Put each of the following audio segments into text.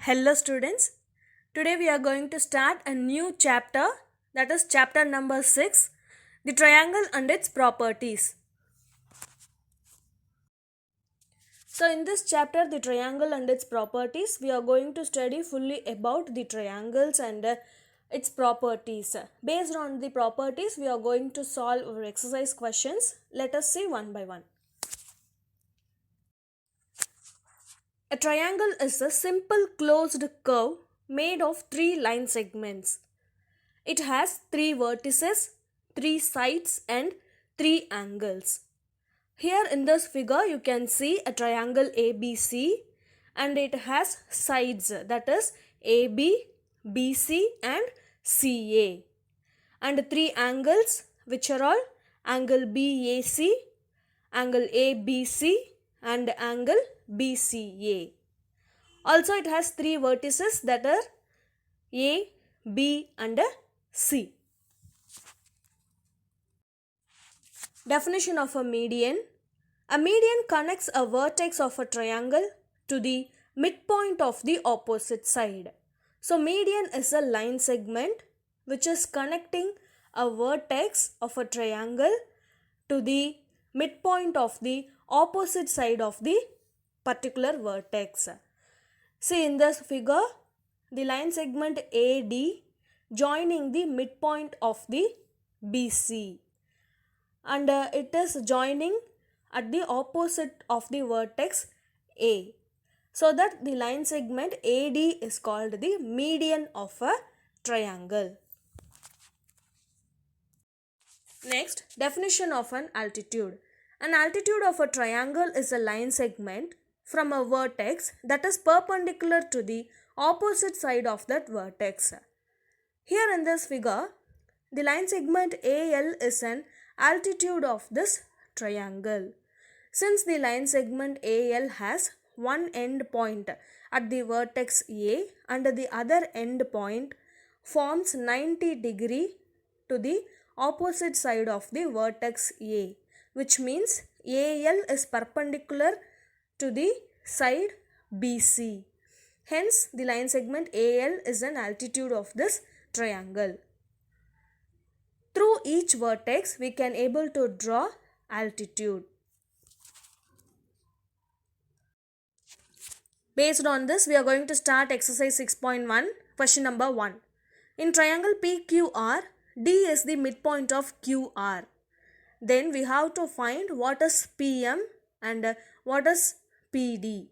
Hello students, today we are going to start a new chapter, that is chapter number 6, the triangle and its properties. So in this chapter, the triangle and its properties, we are going to study fully about the triangles and its properties. Based on the properties, we are going to solve our exercise questions. Let us see one by one. A triangle is a simple closed curve made of three line segments. It has three vertices, three sides and three angles. Here in this figure you can see a triangle ABC and it has sides, that is AB, BC and CA, and three angles which are all angle BAC, angle ABC and angle BCA. Also it has three vertices, that are A, B and C. Definition of a median. A median connects a vertex of a triangle to the midpoint of the opposite side. So median is a line segment which is connecting a vertex of a triangle to the midpoint of the opposite side of the particular vertex. See in this figure, the line segment AD joining the midpoint of the BC, and it is joining at the opposite of the vertex A, so that the line segment AD is called the median of a triangle. Next, definition of an altitude. An altitude of a triangle is a line segment from a vertex that is perpendicular to the opposite side of that vertex. Here in this figure, the line segment AL is an altitude of this triangle. Since the line segment AL has one end point at the vertex A and the other end point forms 90 degree to the opposite side of the vertex A, which means AL is perpendicular to the side BC. Hence, the line segment AL is an altitude of this triangle. Through each vertex, we can able to draw altitude. Based on this, we are going to start exercise 6.1, question number 1. In triangle PQR, D is the midpoint of QR. Then we have to find what is PM and what is PD.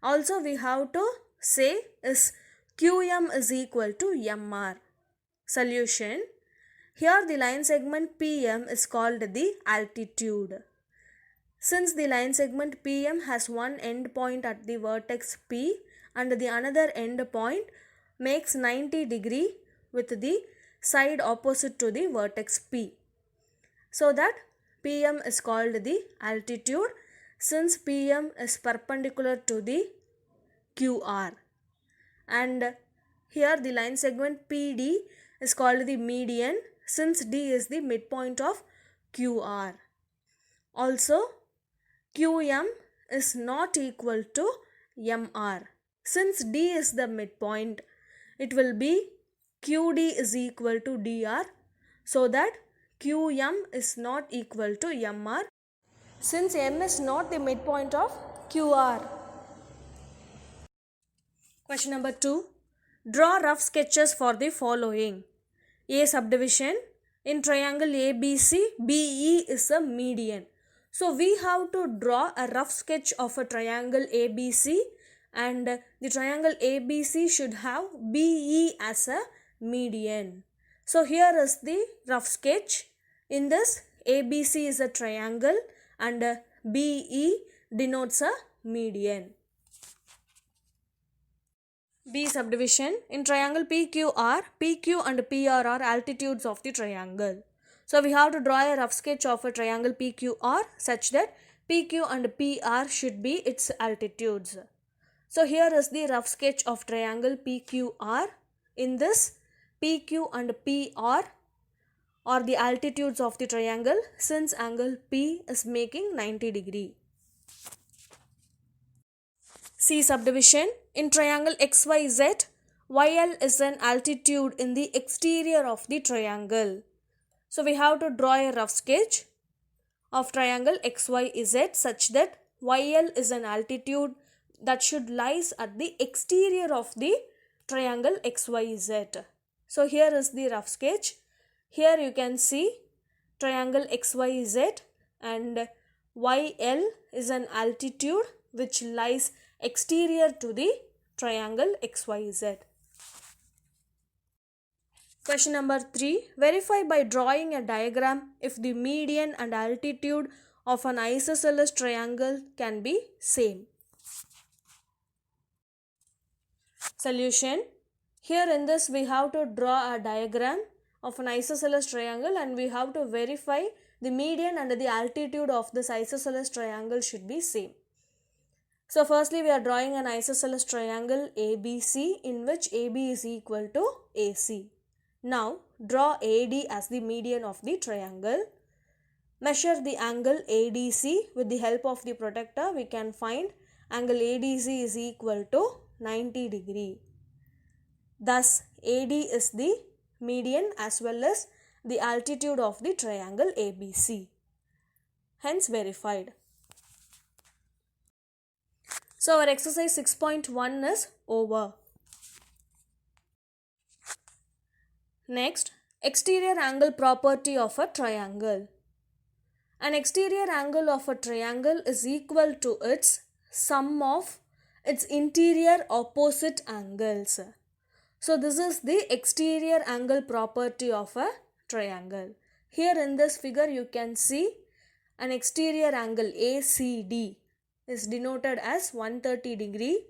Also, we have to say is QM is equal to MR. Solution. Here the line segment PM is called the altitude. Since the line segment PM has one end point at the vertex P and the another end point makes 90 degree with the side opposite to the vertex P, so that PM is called the altitude since PM is perpendicular to the QR. And here the line segment PD is called the median since D is the midpoint of QR. Also, QM is not equal to MR. Since D is the midpoint, it will be QD is equal to DR, so that QM is not equal to MR since M is not the midpoint of QR. Question number 2. Draw rough sketches for the following. A subdivision. In triangle ABC, BE is a median. So we have to draw a rough sketch of a triangle ABC, and the triangle ABC should have BE as a median. So here is the rough sketch. In this, ABC is a triangle and BE denotes a median. B subdivision. In triangle PQR, PQ and PR are altitudes of the triangle. So we have to draw a rough sketch of a triangle PQR such that PQ and PR should be its altitudes. So here is the rough sketch of triangle PQR. In this, PQ and PR are the altitudes of the triangle since angle P is making 90 degree. C subdivision. In triangle XYZ, YL is an altitude in the exterior of the triangle. So we have to draw a rough sketch of triangle XYZ such that YL is an altitude that should lies at the exterior of the triangle XYZ. So here is the rough sketch. Here you can see triangle XYZ and YL is an altitude which lies exterior to the triangle XYZ. Question number 3. Verify by drawing a diagram if the median and altitude of an isosceles triangle can be same. Solution. Here in this we have to draw a diagram of an isosceles triangle and we have to verify the median and the altitude of this isosceles triangle should be same. So firstly we are drawing an isosceles triangle ABC in which AB is equal to AC. Now draw AD as the median of the triangle. Measure the angle ADC with the help of the protractor. We can find angle ADC is equal to 90 degree. Thus AD is the median as well as the altitude of the triangle ABC. Hence verified. So our exercise 6.1 is over. Next, exterior angle property of a triangle. An exterior angle of a triangle is equal to its sum of its interior opposite angles. So this is the exterior angle property of a triangle. Here in this figure you can see an exterior angle ACD is denoted as 130 degree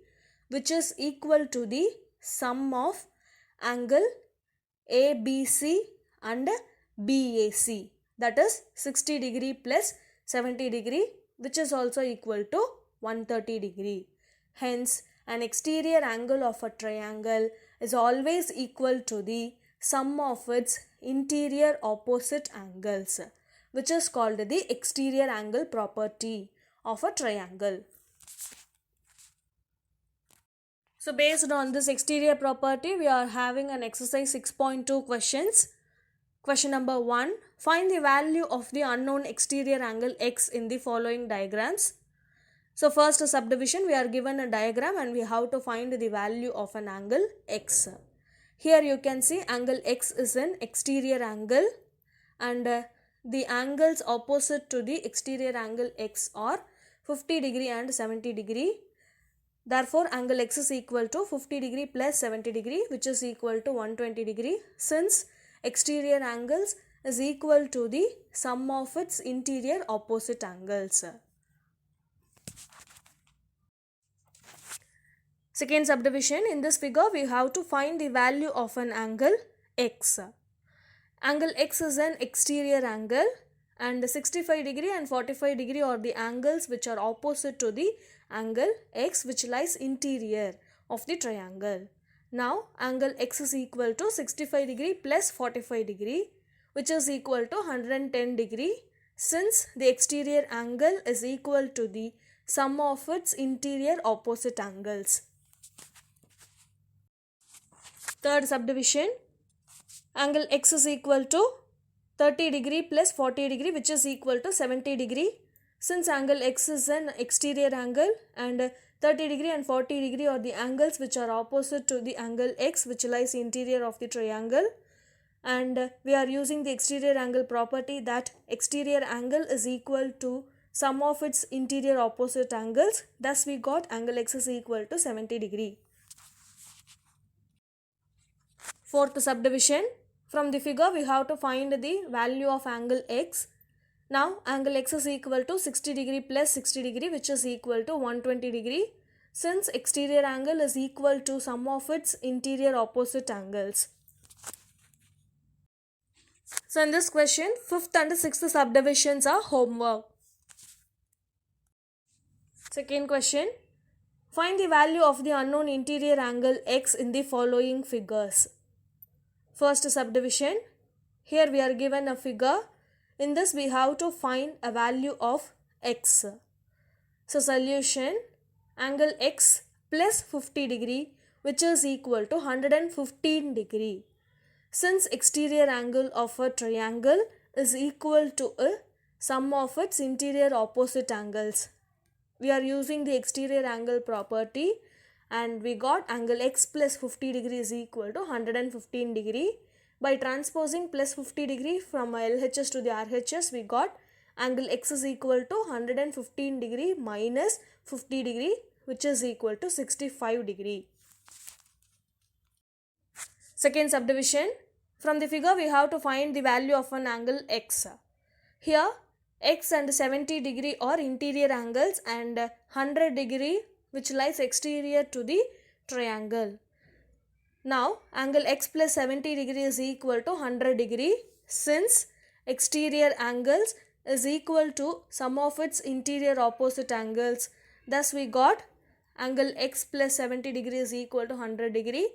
which is equal to the sum of angle ABC and BAC, that is 60 degree plus 70 degree which is also equal to 130 degree. Hence an exterior angle of a triangle is always equal to the sum of its interior opposite angles which is called the exterior angle property of a triangle. So based on this exterior property, we are having an exercise 6.2 questions. Question number 1. Find the value of the unknown exterior angle X in the following diagrams. So first subdivision, we are given a diagram and we have to find the value of an angle X. Here you can see angle X is an exterior angle and the angles opposite to the exterior angle X are 50 degree and 70 degree. Therefore, angle X is equal to 50 degree plus 70 degree which is equal to 120 degree since exterior angles is equal to the sum of its interior opposite angles. Second subdivision, in this figure we have to find the value of an angle X. Angle X is an exterior angle and 65 degree and 45 degree are the angles which are opposite to the angle X which lies interior of the triangle. Now angle X is equal to 65 degree plus 45 degree which is equal to 110 degree since the exterior angle is equal to the sum of its interior opposite angles. Third subdivision, angle X is equal to 30 degree plus 40 degree which is equal to 70 degree. Since angle X is an exterior angle and 30 degree and 40 degree are the angles which are opposite to the angle X which lies interior of the triangle, and we are using the exterior angle property that exterior angle is equal to sum of its interior opposite angles. Thus we got angle X is equal to 70 degree. Fourth subdivision, from the figure we have to find the value of angle X. Now angle X is equal to 60 degree plus 60 degree which is equal to 120 degree since exterior angle is equal to sum of its interior opposite angles. So in this question, 5th and 6th subdivisions are homework. Second question, find the value of the unknown interior angle X in the following figures. First subdivision, here we are given a figure. In this we have to find a value of X. So solution, angle X plus 50 degree, which is equal to 115 degree. Since exterior angle of a triangle is equal to a sum of its interior opposite angles, we are using the exterior angle property and we got angle x plus 50 degree is equal to 115 degree. By transposing plus 50 degree from LHS to the RHS, we got angle x is equal to 115 degree minus 50 degree, which is equal to 65 degree. Second subdivision. From the figure, we have to find the value of an angle x. Here, x and 70 degree are interior angles and 100 degree which lies exterior to the triangle. Now, angle x plus 70 degree is equal to 100 degree since exterior angles is equal to sum of its interior opposite angles. Thus, we got angle x plus 70 degree is equal to 100 degree.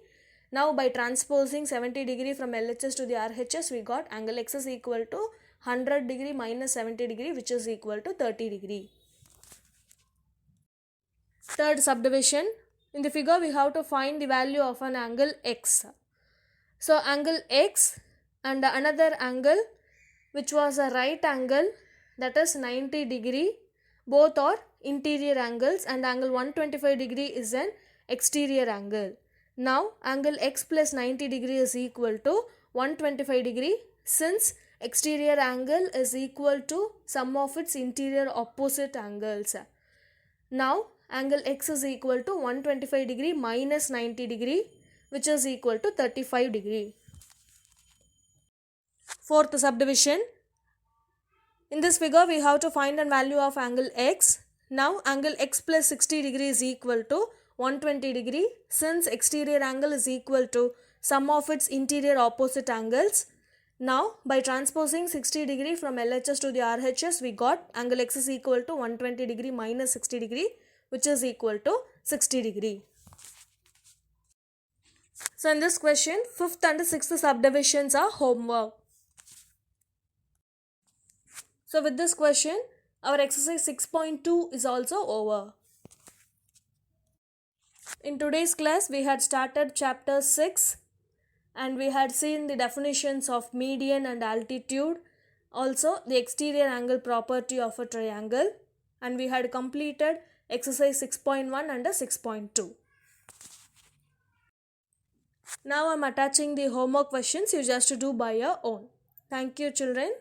Now, by transposing 70 degree from LHS to the RHS, we got angle x is equal to 100 degree minus 70 degree, which is equal to 30 degree. Third subdivision. In the figure, we have to find the value of an angle x. So, angle x and another angle which was a right angle, that is 90 degree, both are interior angles, and angle 125 degree is an exterior angle. Now, angle x plus 90 degree is equal to 125 degree since exterior angle is equal to sum of its interior opposite angles. Now, angle x is equal to 125 degree minus 90 degree, which is equal to 35 degree. Fourth subdivision. In this figure, we have to find a value of angle x. Now, angle x plus 60 degree is equal to 120 degree since exterior angle is equal to sum of its interior opposite angles. Now, by transposing 60 degree from LHS to the RHS, we got angle x is equal to 120 degree minus 60 degree, which is equal to 60 degree. So, in this question, 5th and 6th subdivisions are homework. So, with this question, our exercise 6.2 is also over. In today's class, we had started chapter 6 and we had seen the definitions of median and altitude, also the exterior angle property of a triangle, and we had completed exercise 6.1 and 6.2. Now I am attaching the homework questions. You just do by your own. Thank you, children.